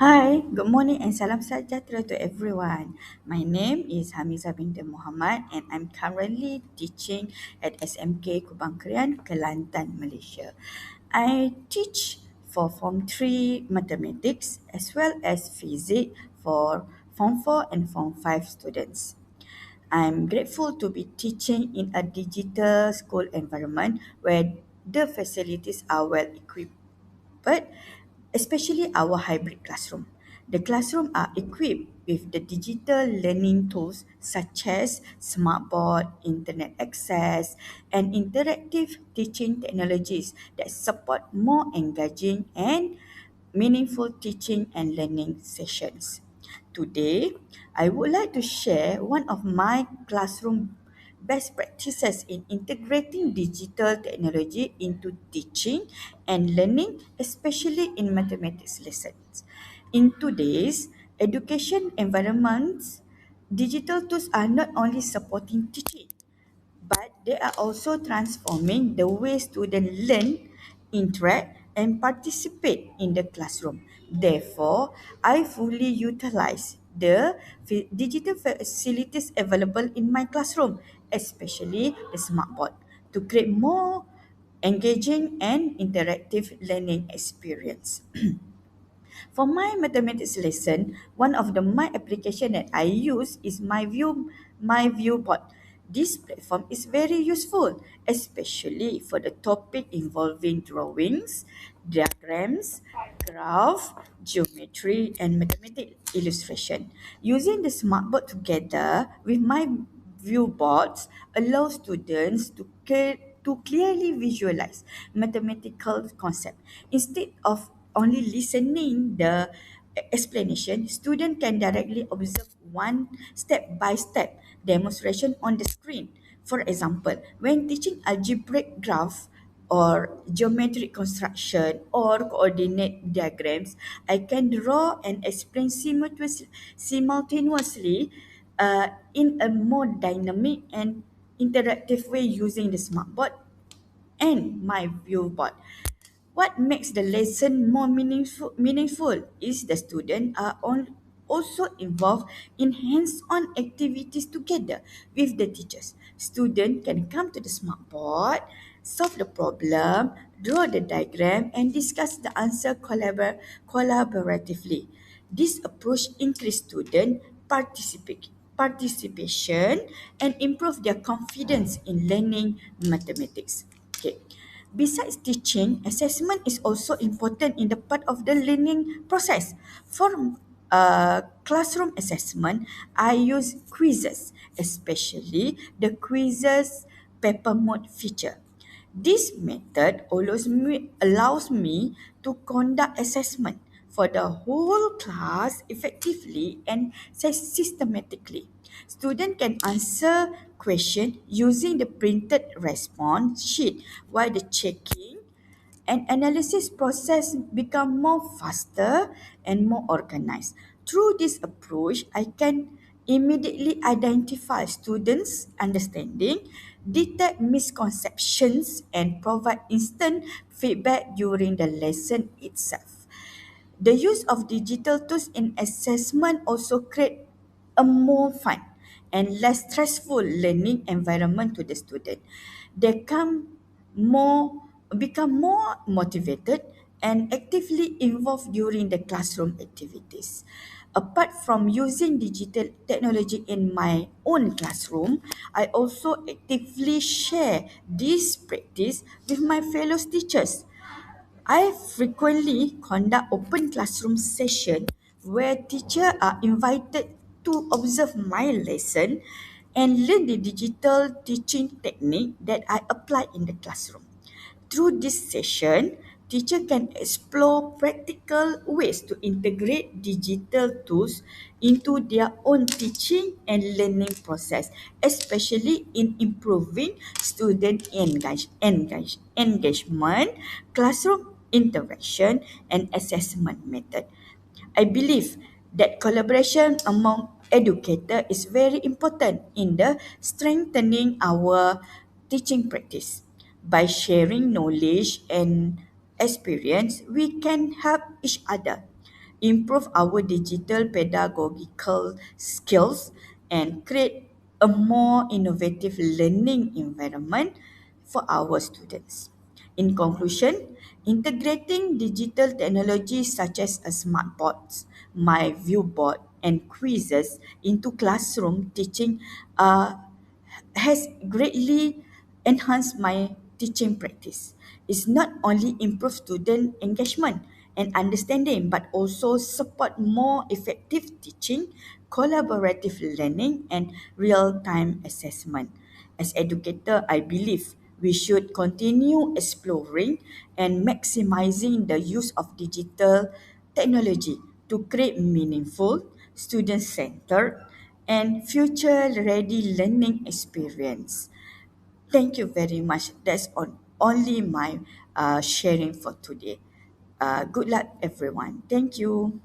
Hi, good morning and salam sejahtera to everyone. My name is Hamizah binti Muhammad and I'm currently teaching at SMK Kubang Krian, Kelantan, Malaysia. I teach for Form 3 Mathematics as well as Physics for Form 4 and Form 5 students. I'm grateful to be teaching in a digital school environment where the facilities are well equipped, but especially our hybrid classroom. The classroom are equipped with the digital learning tools such as smartboard, internet access, and interactive teaching technologies that support more engaging and meaningful teaching and learning sessions. Today, I would like to share one of my classroom best practices in integrating digital technology into teaching and learning, especially in mathematics lessons. In today's education environments, digital tools are not only supporting teaching, but they are also transforming the way students learn, interact, and participate in the classroom. Therefore, I fully utilize the digital facilities available in my classroom, especially the smartboard, to create more engaging and interactive learning experience. For my mathematics lesson, one of the my application that I use is my viewboard. This platform is very useful, especially for the topic involving drawings, diagrams, graph, geometry, and mathematical illustration. Using the smartboard together with my viewboards allows students to clearly visualize mathematical concept instead of only listening the explanation. Student can directly observe one step by step demonstration on the screen. For example, when teaching algebraic graph or geometric construction or coordinate diagrams, I can draw and explain simultaneously in a more dynamic and interactive way using the smartboard and my viewboard. What makes the lesson more meaningful is the students are also involved in hands-on activities together with the teachers. Students can come to the smartboard, solve the problem, draw the diagram, and discuss the answer collaboratively. This approach increases student participation and improve their confidence in learning mathematics. Okay. Besides teaching, assessment is also important in the part of the learning process. For classroom assessment, I use quizzes, especially the quizzes paper mode feature. This method allows me to conduct assessment for the whole class effectively and systematically. Students can answer questions using the printed response sheet while the checking and analysis process become more faster and more organized. Through this approach, I can immediately identify students' understanding, detect misconceptions, and provide instant feedback during the lesson itself. The use of digital tools in assessment also create a more fun and less stressful learning environment to the student. They more become more motivated and actively involved during the classroom activities. Apart from using digital technology in my own classroom, I also actively share this practice with my fellow teachers. I frequently conduct open classroom session where teachers are invited to observe my lesson and learn the digital teaching technique that I apply in the classroom. Through this session, teacher can explore practical ways to integrate digital tools into their own teaching and learning process, especially in improving student engagement, classroom interaction, and assessment method. I believe that collaboration among educators is very important in the strengthening our teaching practice. By sharing knowledge and experience, we can help each other. improve our digital pedagogical skills, and create a more innovative learning environment for our students. In conclusion, integrating digital technologies such as a smart boards, my viewboard, and quizzes into classroom teaching has greatly enhanced my teaching practice. It's not only improve student engagement and understanding, but also support more effective teaching, collaborative learning, and real-time assessment. As educator, I believe we should continue exploring and maximizing the use of digital technology to create meaningful, student-centered, and future-ready learning experience. Thank you very much. That's only my sharing for today. Good luck, everyone. Thank you.